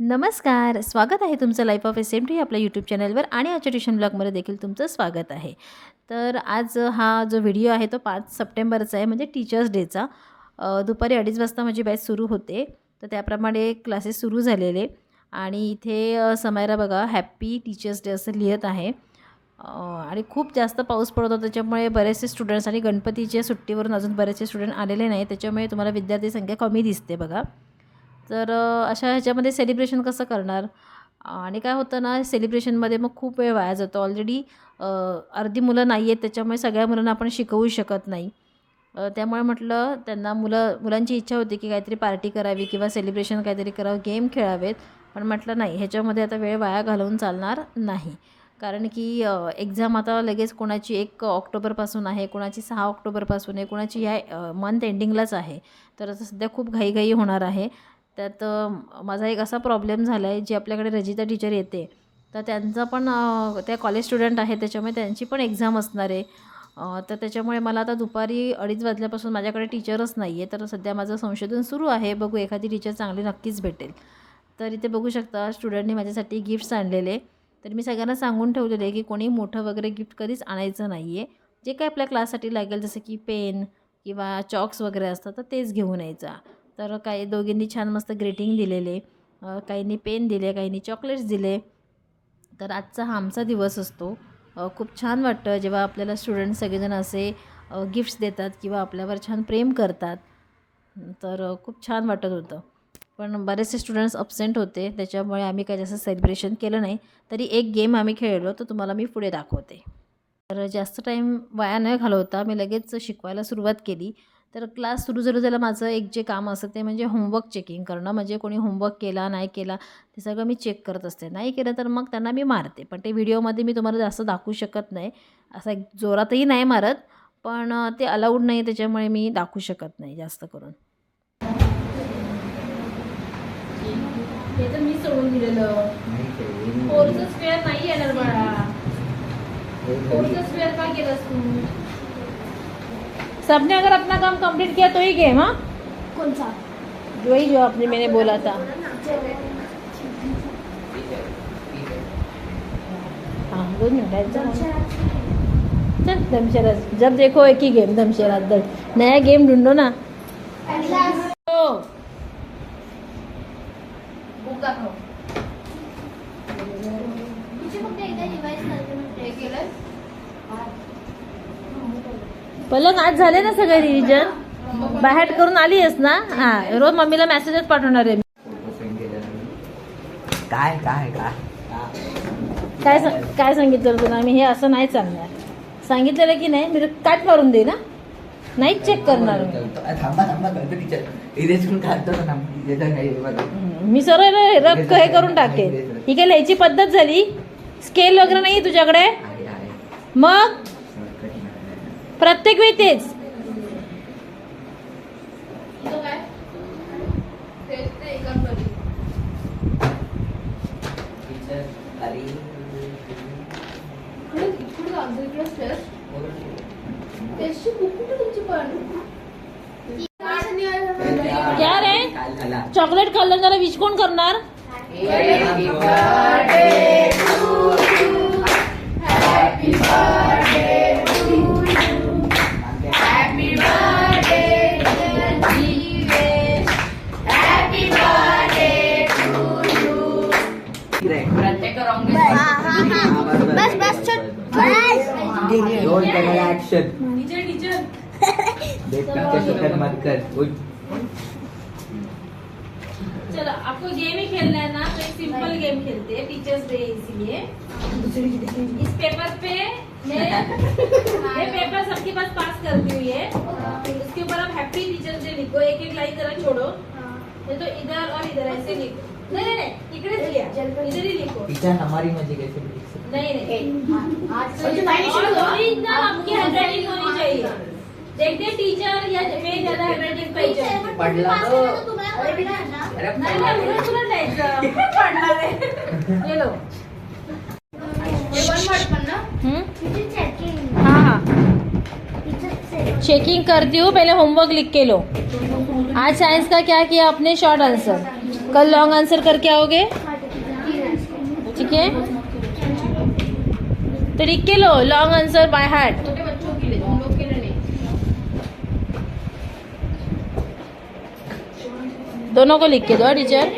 नमस्कार, स्वागत आहे तुमचं लाईफ ऑफ SMT आपल्या यूट्यूब चॅनलवर आणि आजच्या ट्युशन ब्लॉगमध्ये देखील तुमचं स्वागत आहे. तर आज हा जो व्हिडिओ आहे तो 5 सप्टेंबरचा आहे, म्हणजे टीचर्स डेचा. दुपारी 2:30 वाजता माझी बॅच सुरू होते, तर त्याप्रमाणे क्लासेस सुरू झालेले. आणि इथे समायरा बघा हॅप्पी टीचर्स डे असं लिहित आहे. आणि खूप जास्त पाऊस पडत होता, त्याच्यामुळे बरेचसे स्टुडंट्स आणि गणपतीच्या सुट्टीवरून अजून बरेचसे स्टुडंट आलेले नाही, त्याच्यामुळे तुम्हाला विद्यार्थी संख्या कमी दिसते बघा. तर अशा ह्याच्यामध्ये सेलिब्रेशन कसं करणार? आणि काय होतं ना, सेलिब्रेशनमध्ये मग खूप वेळ वाया जातो. ऑलरेडी अर्धी मुलं नाही आहेत, त्याच्यामुळे सगळ्या मुलांना आपण शिकवू शकत नाही. त्यामुळे म्हटलं त्यांना मुलांची इच्छा होती की काहीतरी पार्टी करावी किंवा सेलिब्रेशन काहीतरी करावं, गेम खेळावेत. पण म्हटलं नाही, ह्याच्यामध्ये आता वेळ वाया घालवून चालणार नाही. कारण की एक्झाम आता लगेच कोणाची 1 ऑक्टोबरपासून आहे, कोणाची 6 ऑक्टोबरपासून आहे, कोणाची ह्या मंथ एंडिंगलाच आहे. तर आता सध्या खूप घाईघाई होणार आहे. त्यात माझा एक असा प्रॉब्लेम झाला आहे, जी आपल्याकडे रजिता टीचर येते, तर त्यांचा पण त्या कॉलेज स्टुडंट आहे, त्याच्यामुळे त्यांची पण एक्झाम असणार आहे. तर त्याच्यामुळे मला आता दुपारी 2:30 वाजल्यापासून माझ्याकडे टीचरच नाही आहे. तर सध्या माझं संशोधन सुरू आहे, बघू एखादी टीचर चांगली नक्कीच भेटेल. तर इथे बघू शकता स्टुडंटनी माझ्यासाठी गिफ्ट्स आणलेले. तर मी सगळ्यांना सांगून ठेवलेलं आहे की कोणी मोठं वगैरे गिफ्ट कधीच आणायचं नाही आहे. जे काही आपल्या क्लाससाठी लागेल, जसं की पेन किंवा चॉक्स वगैरे असतात, तर तेच घेऊन यायचा. तर काही दोघींनी छान मस्त ग्रीटिंग दिलेले, काहींनी पेन दिले, काहींनी चॉकलेट्स दिले. तर आजचा हा आमचा दिवस असतो. खूप छान वाटतं जेव्हा आपल्याला स्टुडंट सगळेजण असे गिफ्ट्स देतात किंवा आपल्यावर छान प्रेम करतात. तर खूप छान वाटत होतं. पण बरेचसे स्टुडंट्स अब्सेंट होते, त्याच्यामुळे आम्ही काही जास्त सेलिब्रेशन केलं नाही. तरी एक गेम आम्ही खेळलो, तो तुम्हाला मी पुढे दाखवते. तर जास्त टाईम वाया न घालवता मी लगेच शिकवायला सुरुवात केली. तर क्लास सुरू झाला माझं एक जे काम असतं ते म्हणजे होमवर्क चेकिंग करणं. म्हणजे कोणी होमवर्क केला नाही केला ते सगळं मी चेक करत असते. नाही केलं तर मग त्यांना मी मारते. पण ते व्हिडिओमध्ये मी तुम्हाला जास्त दाखवू शकत नाही. असं एक जोरातही नाही मारत, पण ते अलाउड नाही, त्याच्यामुळे मी दाखवू शकत नाही जास्त करून. हे तर मी सोडून दिलेलं. फोरचं स्क्वेअर नाही येणार बाळा. फोरचं स्क्वेअर काय केलंस तू? सबने अगर अपना काम कंप्लीट किया तो ही गेम. हाँ, कौन सा? वही जो आपने मैंने बोला था. हाँ 2 मिनट. चल दमशराज, जब देखो एक ही गेम दमशराज. नया गेम ढूंढो ना. बुक दाखव. फक्त एकदा रिवाइज करते मी. हे केलं पलंग आज झाले ना सगळे रिव्हिजन. बाहेर करून आली आहेस ना? हां, रोज मम्मीला मेसेजच पाठवणार आहे. काय काय काय काय सांगितलं तुला मी? हे असं नाही चालणार सांगितलेलं की नाही. मी काट मारून दे ना, नाहीच चेक करणार मी. थांबा टीचर इरेज करून काढतो ना. मी सरळ रफ हे करून टाकेन. ही काय लिहायची पद्धत झाली? स्केल वगैरे नाही तुझ्याकडे? मग प्रत्येक वेळी तेच. क्या रे? चॉकलेट खाल्लं जरा विच कोण करणार? बस बस एक्शन मत कर. चलो आपको गेम ही खेलना है ना, तो एक सिंपल गेम खेलते हैं. टीचर्स डे इसलिए इस पेपर पे ये पेपर सबके पास करती हुई है. उसके ऊपर आप हैप्पी टीचर्स डे लिखो. एक एक लाइन जरा छोड़ो. ये तो इधर और इधर ऐसे लिखो. नहीं इकडेच लिहा, इधर ही लिखो. टीचर हमारी मर्जी कैसे नहीं ओरिजिनल आपकी हैंडराइटिंग होनी चाहिए. देखते टीचर या मैं ज्यादा हैंडराइटिंग पाहिजे. पडला तो नाही तुला द्यायचं पडणार आहे. ये लो. वन वर्ड पण ना. हाँ हाँ चेकिंग करती हूँ. पहले होमवर्क लिख के लो. आज साइंस का क्या किया आपने? Short answer. कल लॉन्ग आंसर करके आओगे, ठीक है? तो लिख के लो लॉन्ग आंसर बाय हार्ट। छोटे बच्चों के लिए, तुम लोग के लिए नहीं। दोनों को लिख के दो टीचर।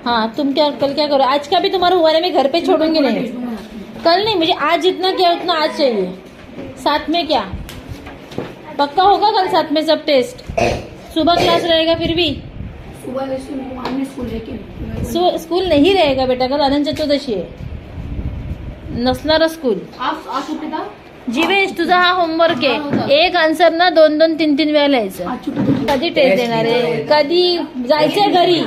हाँ, तुम क्या कल क्या करो, आज का भी तुम्हारा हुआ है, मैं घर पे छोड़ूंगी नहीं। कल नहीं, मुझे आज जितना किया उतना आज चाहिए। साथ में क्या पक्का होगा कल साथ में सब टेस्ट? सुबह क्लास रहेगा फिर भी? स्कूल नहीं रहेगा बेटा, कल अनंत चतुर्दशी आहे, नसणार स्कूल। आज सुट्टी था? जीवेश तुझा हा होमवर्क आहे, एक आन्सर ना 2-2, 3-3 वेळा लिहायचं। कधी टेस्ट देणार आहे, कधी जायचंय घरी,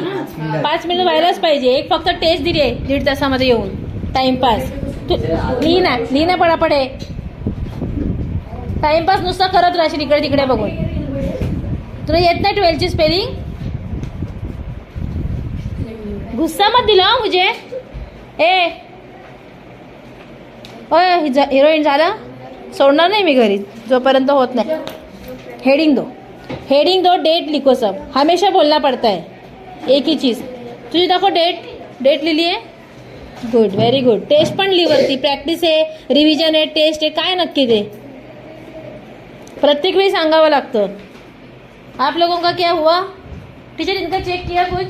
5 मिनिट व्हायलाच पाहिजे। एक फक्त टेस्ट दिली आहे 1.5 तासामध्ये येऊन टाइमपास। लिही ना पडापडे, टाइमपास नुसता करत राहशील इकडे तिकडे बघून। तुला येत नाही 12ची स्पेलिंग? गुस्सा मत दिला मुझे। ए ओय हिरोईन झाला, सोडणार नाही मी घरी जोपर्यंत होत नाही। हेडिंग दो, डेट लिखो, सब हमेशा बोलना पड़ता है, एक ही चीज। तुझी दाखव डेट लिहिली आहे, गुड, व्हेरी गुड। टेस्ट पण लिही वरती, प्रॅक्टिस आहे, रिव्हिजन आहे, टेस्ट आहे, काय नक्की ते प्रत्येक वेळी सांगावं लागतं। आप लोगों का क्या हुआ टीचर, इनका चेक किया कुछ?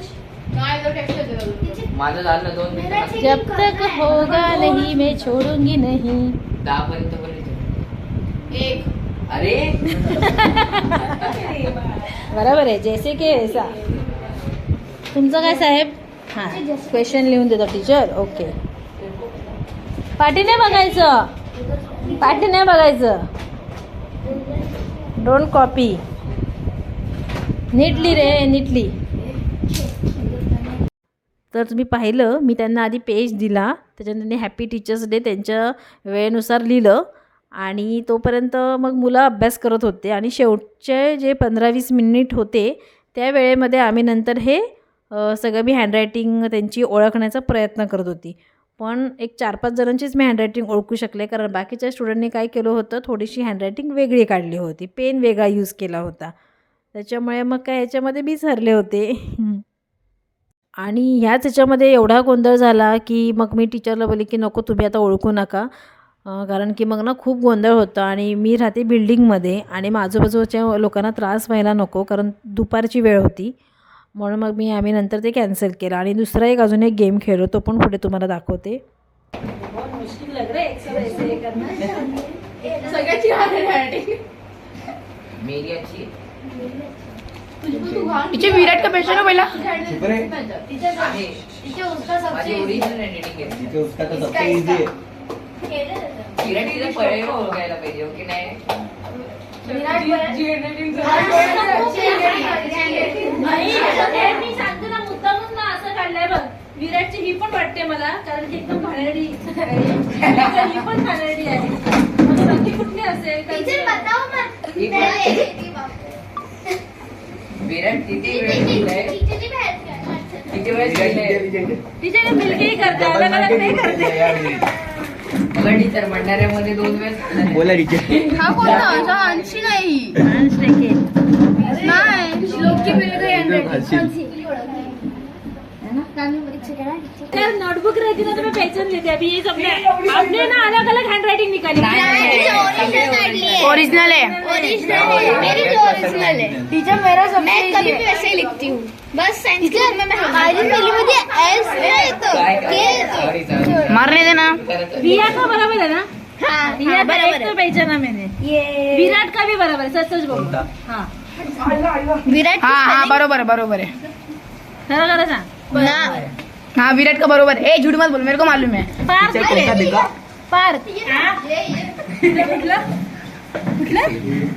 काय तो टेक्स्ट देतो। माझं झालं 2 मिनिटं, जब तक होगा नहीं मैं छोड़ूंगी नहीं। 10 पर्यंत बोलायचं। एक अरे बरोबर आहे, जैसे की ऐसा। तुमचं काय साहेब? हां, क्वेश्चन लिहून देतो टीचर, ओके। पाठी नाही बघायचं, don't copy, neatly ray, neatly. तर तुम्ही पाहिलं, मी त्यांना आधी पेज दिला, त्याच्यानंतर त्यांनी हॅपी टीचर्स डे त्यांच्या वेळेनुसार लिहिलं आणि तोपर्यंत मग मुलं अभ्यास करत होते आणि शेवटचे जे 15-20 मिनिट होते त्या वेळेमध्ये आम्ही नंतर हे सगळं मी हँडरायटिंग त्यांची ओळखण्याचा प्रयत्न करत होती। पण एक 4-5 जणांचीच मी हँडरायटिंग ओळखू शकले, कारण बाकीच्या स्टुडंटनी काय केलं होतं, थोडीशी हँडरायटिंग वेगळी काढली होती, पेन वेगळा यूज केला होता, त्याच्यामुळे मग काय याच्यामध्ये बीच हरले होते। आणि ह्याच्यामध्ये एवढा गोंधळ झाला की मग मी टीचरला बोलले की नको, तुम्ही आता ओळखू नका, कारण की मग ना खूप गोंधळ होतं आणि मी राहते बिल्डिंगमध्ये आणि आजूबाजूच्या लोकांना त्रास व्हायला नको, कारण दुपारची वेळ होती, म्हणून मग आम्ही नंतर ते कॅन्सल केलं आणि दुसरा एक अजून एक गेम खेळलो, तो पण पुढे तुम्हाला दाखवते। सगळ्याची हँडरायटिंग मेरी अच्छी इचे विराट का पेशा ना पहिला आहे, माझी ओरिजिनल हँडरायटिंग आहे। तो उसका तो सबसे इजी है। विराट तिला पहिले ओळखायला पाहिजे, ओके नाही? मी सांगते ना, मुद्दामच ना असं काढलंय बघ, विराटची ही पण वाटते मला, कारण की एकदम घाणेरडी ही पण घाणेरडी आहे, नक्की कुठली असेल? विराट किती वेळ लिहिलंय, किती वेळ लिहिलंय? टीचर मिलके करते, अलग अलग नाही करते। मला टीचर म्हणणाऱ्यामध्ये 2 वेळेस बोला टीचर। हा कोणता अंशी नाही नाही श्लोक की मिलके हँडरायटिंग नोटबुक रहती ना तो मैं पहचान लेते। अभी ये सब आपने ना अलग अलग हैंडराइटिंग निकाली, ओरिजिनल है मेरी भी ओरिजिनल है टीचर। मेरा सब मैं कभी भी वैसे ही लिखती हूँ, बस टीचर मैं हमारी फिल्म में एस नहीं तो के मारने देना। रिया का बराबर है ना? हाँ रिया का एक तो पहचाना मैंने, ये विराट का भी बराबर है, सच सच बोलो। हाँ विराट हाँ बरोबर है खरा खरा सांग ना। हाँ विराट का बरोबर है, झूठ मत बोल, मेरे को मालूम है। पार्थ पार्थ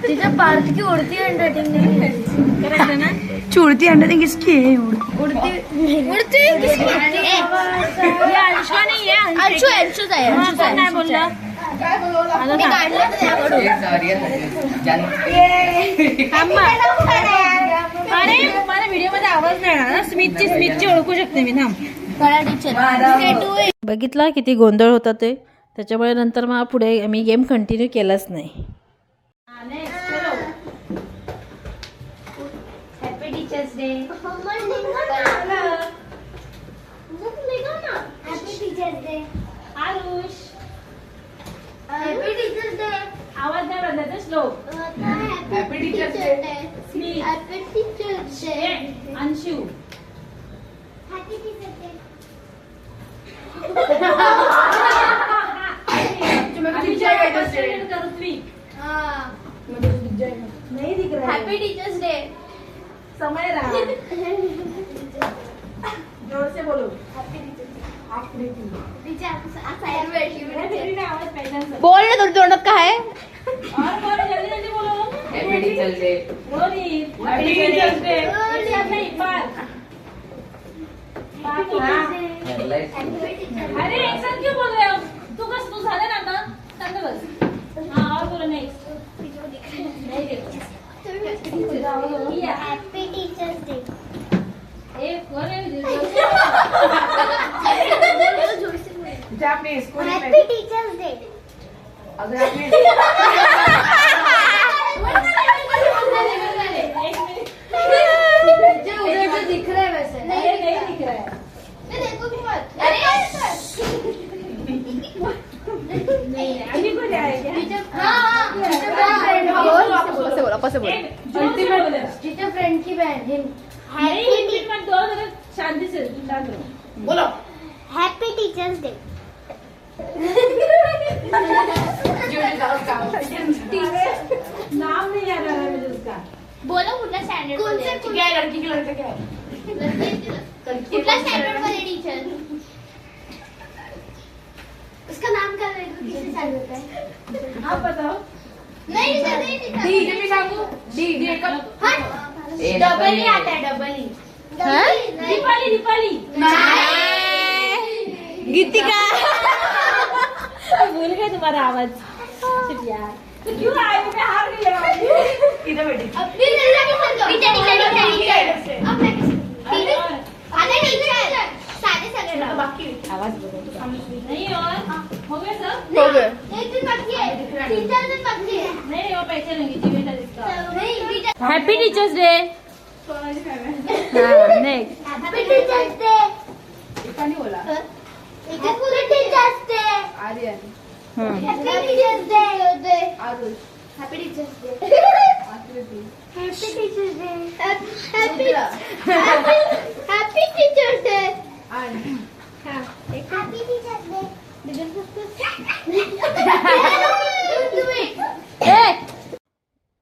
टीचर पार्थ की उड़ती हैंडराइटिंग नहीं है, करेक्ट है ना? उड़ती हैंडराइटिंग किसकी है? उड़ती किसकी है? ये अंशुआ नहीं है, अंशु है। हाँ, कौन नाही बोलला? मी काढलं तर त्याकडून। थांबा, अरे मला व्हिडिओ मध्ये आवाज नाही येणार ना, स्मितची ओळखू शकते मी, थांब। कळा टीचर बघितला किती गोंधळ होता ते, त्याच्यामुळे नंतर मग पुढे मी गेम कंटिन्यू केलाच नाही। Happy teachers day. Happy teachers day. Aarush happy teachers day. आवाज नाही बदलायचा Shlok. Happy teachers day. Smit. Happy teachers day. Anshu happy teachers day. नहीं दिख रहा है. Happy teachers day. समय रहा. जोर से बोलो. आवाज पहचान सकते. बोल ना तुझ्या तोंडात काय आहे? और बोलो, जल्दी जल्दी बोलो. Happy Teachers Day. Ronit. Happy Teachers Day. नहीं, पार्थ. पार्थ, हाँ. अरे एक साथ क्यों बोल रहे हो? तू झालं ना आता? शांत बस. हाँ, और बोलो नेक्स्ट. नहीं देखो. Happy teachers day. एक और है. Happy teachers day. एक मिनट. उधर जो दिख रहा है वैसे नहीं दिख रहा है. देखो भी मत. नहीं अभी को जाएगा. टीचर फ्रेंड की बहन. नहीं मत दो जरा शांति से शांत रहो. बोलो. Happy teachers day. नाम नहीं याद आ रहा है मुझे उसका. बोलो कुठल्या स्टँडर्ड मध्ये. क्या है लड़की की लड़का क्या है? कुठल्या स्टँडर्ड मध्ये टीचर. उसका नाम क्या है? किससे चालू होता है? आप बताओ. नहीं डी भी सांगू. डी का डबल ही आता है. डबल ही. दीपाली. गीतिका. भूल गए तुम्हारा आवाज. यार तो क्यों आए? मैं हार गई. इधर बैठी. टीचर. सारे सगळे बाकी आवाज बोलो. नहीं और हो गए सब. हो गए. एक दिन बाकी है. टीचर दिन बाकी है. नहीं वो पैसे नहीं जीवन इसका. नहीं teacher. Happy teachers day. Next. Happy teachers day. इकानी बोला. Happy teachers day. Aryan. Happy teachers day. Aarush. Happy teachers day. Aakriti. Happy teachers day. Happy teachers day. Aryan. Happy teachers day.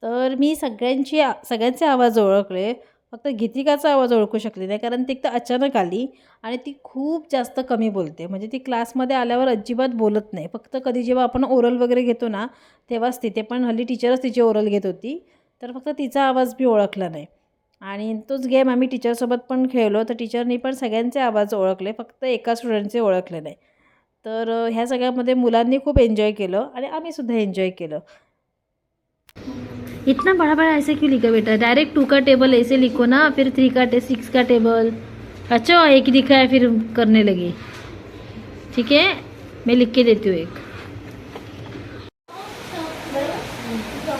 तर मी सगळ्यांचे आवाज ओळखले. फक्त गीतिकाचा आवाज ओळखू शकले नाही, कारण ती एक तर अचानक आली आणि ती खूप जास्त कमी बोलते. म्हणजे ती क्लासमध्ये आल्यावर अजिबात बोलत नाही. फक्त कधी जेव्हा आपण ओरल वगैरे घेतो ना तेव्हाच तिथे, पण हल्ली टीचरच तिची ओरल घेत होती, तर फक्त तिचा आवाज मी ओळखला नाही. आणि तोच गेम आम्ही टीचरसोबत पण खेळलो, तर टीचरनी पण सगळ्यांचे आवाज ओळखले, फक्त एका स्टुडंटचे ओळखले नाही. तर ह्या सगळ्यामध्ये मुलांनी खूप एन्जॉय केलं आणि आम्हीसुद्धा एन्जॉय केलं. इतना बड़ा बड़ा ऐसे क्यों लिखा बेटा? डायरेक्ट 2 का टेबल ऐसे लिखो ना, फिर 3 का 6 का टेबल. अच्छा एक ही लिखा है फिर करने लगे. ठीक है मैं लिख के देती हूँ एक.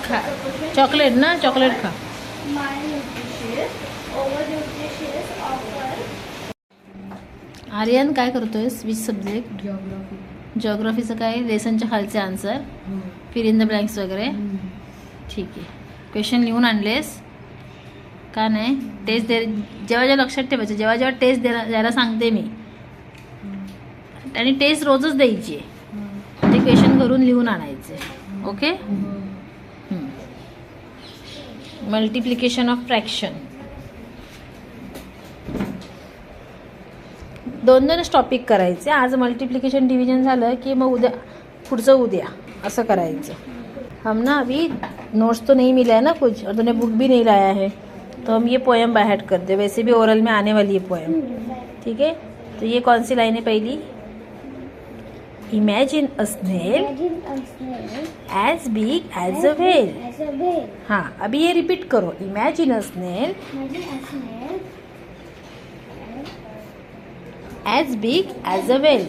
खा चॉकलेट ना, चॉकलेट खा. आर्यन काय करतोयस? Which subject? जिओग्राफीचं काय? लेसनच्या खालचे आन्सर, फिर इन द ब्लँक्स वगैरे. ठीक आहे. क्वेश्चन लिहून आणलेस का नाही? टेस्ट जेव्हा लक्षात ठेवायचं, जेव्हा टेस्ट द्यायला सांगते मी, आणि टेस्ट रोजच द्यायची आहे, ते क्वेश्चन करून लिहून आणायचे. Okay. Multiplication of fraction. 2-2 topic करायचे. आज मल्टीप्लिकेशन डिवीजन झालं की मग उद्या पुढचं उद्या असं करायचं. हम ना अभी नोट्स तो नहीं मिला है ना कुछ, और तूने बुक भी नहीं लाया है, तो हम ये पोएम बाय हार्ट करते हैं. वैसे भी ओरल में आने वाली है पोएम. ठीक है. तो ये कौन सी लाइन है पहली? Imagine a snail as big as a whale. हाँ अभी ये रिपीट करो. Imagine a snail as big as a whale.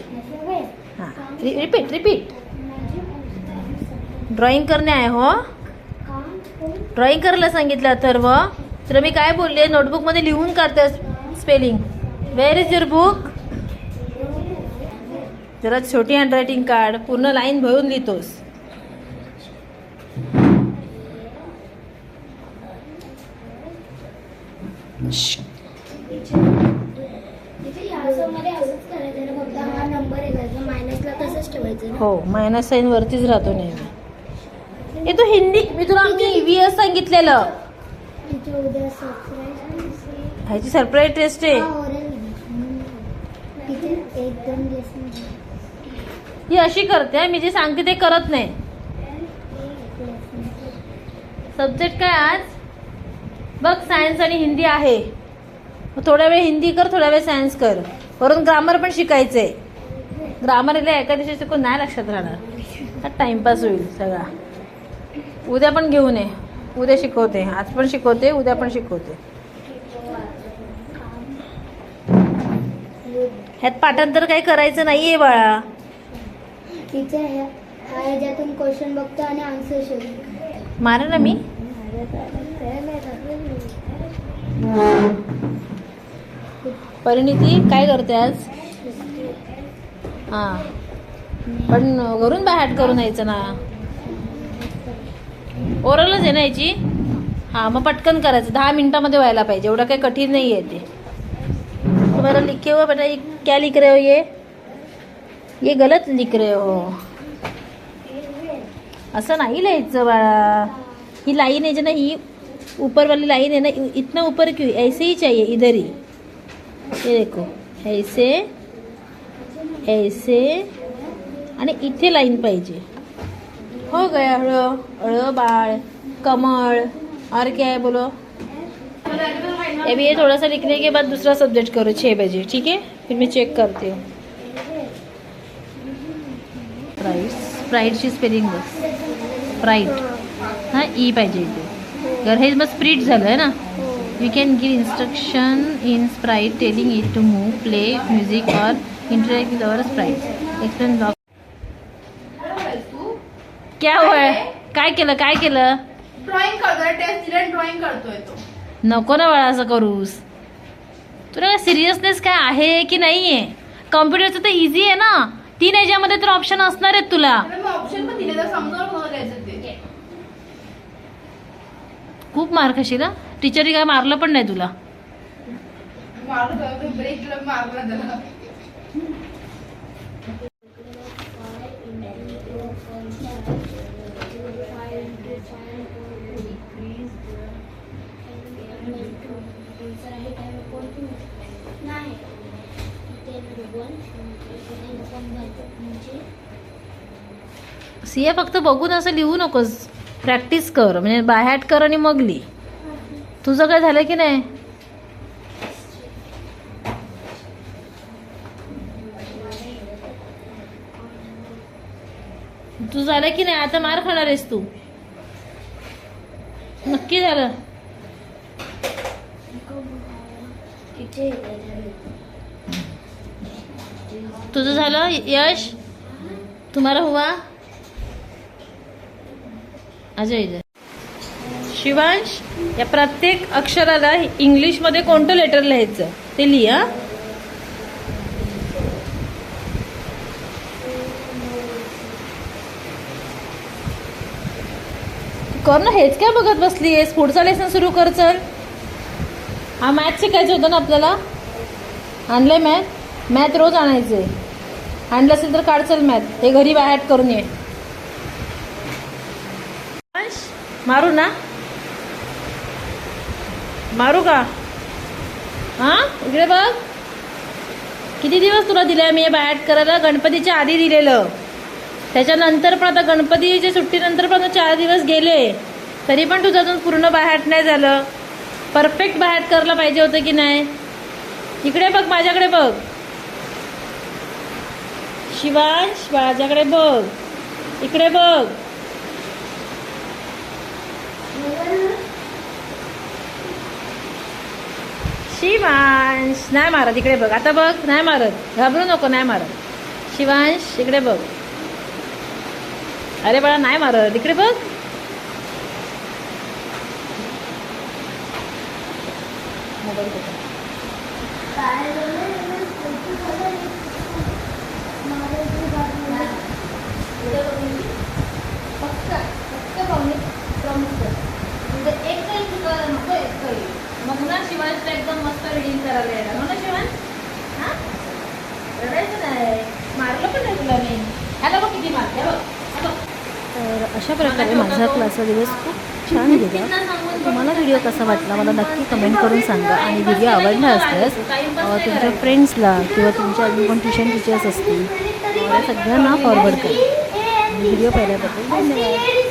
हाँ रिपीट. ड्रॉइंग करणे आहे हो. ड्रॉइंग करायला सांगितलं अथर्व. तर मी काय बोलले, नोटबुकमध्ये लिहून काढते spelling. Where is your book? जरा छोटी हँडरायटिंग काढ, पूर्ण लाईन भरून लिहितोस. हो, मायनस साईन वरतीच राहतो नेहमी. तू हिंदी, मी तुला EVS सांगितलेलं. ह्याची सरप्राईज टेस्ट आहे ही. अशी करते, मी जे सांगते ते करत नाही. सब्जेक्ट काय आज बघ, सायन्स आणि हिंदी आहे. थोड्या वेळ हिंदी कर, थोड्या वेळ सायन्स कर. वरून ग्रामर पण शिकायचंय. ग्रामर एका दिवशी शिकून नाही लक्षात राहणार, टाइमपास होईल सगळा. उद्या पण घेऊन ये, उद्या शिकवते. आज पण शिकवते, उद्या पण शिकवते. ह्यात पाठांतर काही करायचं नाहीये बाळा. टीचर ह्याच्यातून क्वेश्चन बघतो आणि आन्सर शोधतो. मारा ना मी. परिणिती काय करते आज? हां, पण घरून बाहेर करून यायचं ना. ओरलच आहे ना याची. हां, मग पटकन करायचं, 10 मिनिटामध्ये व्हायला पाहिजे. एवढं काही कठीण नाही आहे ते. तुम्हाला लिखे हुआ बेटा, ये क्या लिख रहे हो? ये गलत लिख रहे हो. असं नाही लिहायचं बाळा. ही लाइन है जो ना, ये ऊपर वाली लाइन है ना, इतना ऊपर क्यों? ऐसे ही चाहिए, इधर ही. ये देखो, ऐसे ऐसे आणि इथे लाइन पाहिजे. हो गया. अळ बाळ, कमल. और क्या है बोलो? अभी ये थोड़ा सा लिखने के बाद दूसरा सब्जेक्ट करो 6 बजे, ठीक है? फिर मैं चेक करती हूँ. स्प्राईटची स्पेलिंग बघ. स्प्राईट, हां, ई पाहिजे इथे. जर हे मग स्प्रिट झालं आहे ना. You can give instruction in sprite telling it to move, play music और interact with our sprite. Explain block. क्या हुआ है? काय केलं? काय केलं? ड्रॉइंग करतोय, टेस्ट दिला ड्रॉइंग करतोय तो. नको ना बाळा असं करूस. तुला सिरियसनेस काय आहे की नाही आहे? कॉम्प्युटरचं तर इझी आहे ना. 3 याच्यामध्ये तर ऑप्शन असणार आहेत तुला. ऑप्शन पण दिले तर समजावून बघायचं ते. खूप मार खाशील ना. टीचरनी काय मारलं पण नाही तुला. मारलं ब्रेक मारला त्याला. सिया फक्त बघून असं लिहू नकोस, प्रॅक्टिस कर. म्हणजे बायहॅट कर आणि मग लिही. तुझं काय झालं की नाही? तू झालं की नाही? आता मार खाणार आहेस तू. नक्की झालं. तुझं झालं यश? तुम्हाला हुआ? अजय. शिवांश, या प्रत्येक अक्षराला इंग्लिशमध्ये कोणतं लेटर लिहायचं ते लिहा. कर ना. हेच काय बघत बसली आहेस? पुढचा लेसन सुरू कर. चल. हा मॅथ शिकायचं होतं ना आपल्याला. आणलंय मॅथ. मॅथ रोज आणायचंय. आणलं असेल तर काढ. चल मॅथ. हे घरी बाहेर करून ये. मारू ना? मारू का? हां, इकडे बघ. किती दिवस तुला दिले मी हे बाहेर करायला? गणपतीच्या आधी दिलेलं. त्याच्यानंतर पण आता गणपतीच्या सुट्टीनंतर पण 4 दिवस गेले, तरी पण तुझं अजून पूर्ण बाहेर नाही झालं. परफेक्ट बाहेर करायला पाहिजे होतं की नाही? इकडे बघ, माझ्याकडे बघ. शिवांश, माझ्याकडे बघ. इकडे बघ. शिवांश, नाही मारत. इकडे बघ. आता बघ, नाही मारत. घाबरू नको, नाही मारत. शिवांश, इकडे बघ. अरे बाळा, नाही मारत. इकडे बघ. मोबाईल मग ना शिवांशला एकदम मस्त रीडिंग करायला येणार हो ना शिवांश. हां रडायचं नाही, मारलं पण नाही तुला मी. ह्याला बघ किती मारते बघ. तर अशा प्रकारे माझा क्लासचा दिवस खूप छान गेला. तुम्हाला व्हिडिओ कसा वाटला मला नक्की कमेंट करून सांगा. आणि व्हिडिओ आवडला असल्यास तुमच्या फ्रेंड्सला किंवा तुमच्या अजून कोण ट्युशन टीचर्स असतील या सगळ्यांना फॉरवर्ड करा. व्हिडिओ पाहिल्याबद्दल धन्यवाद.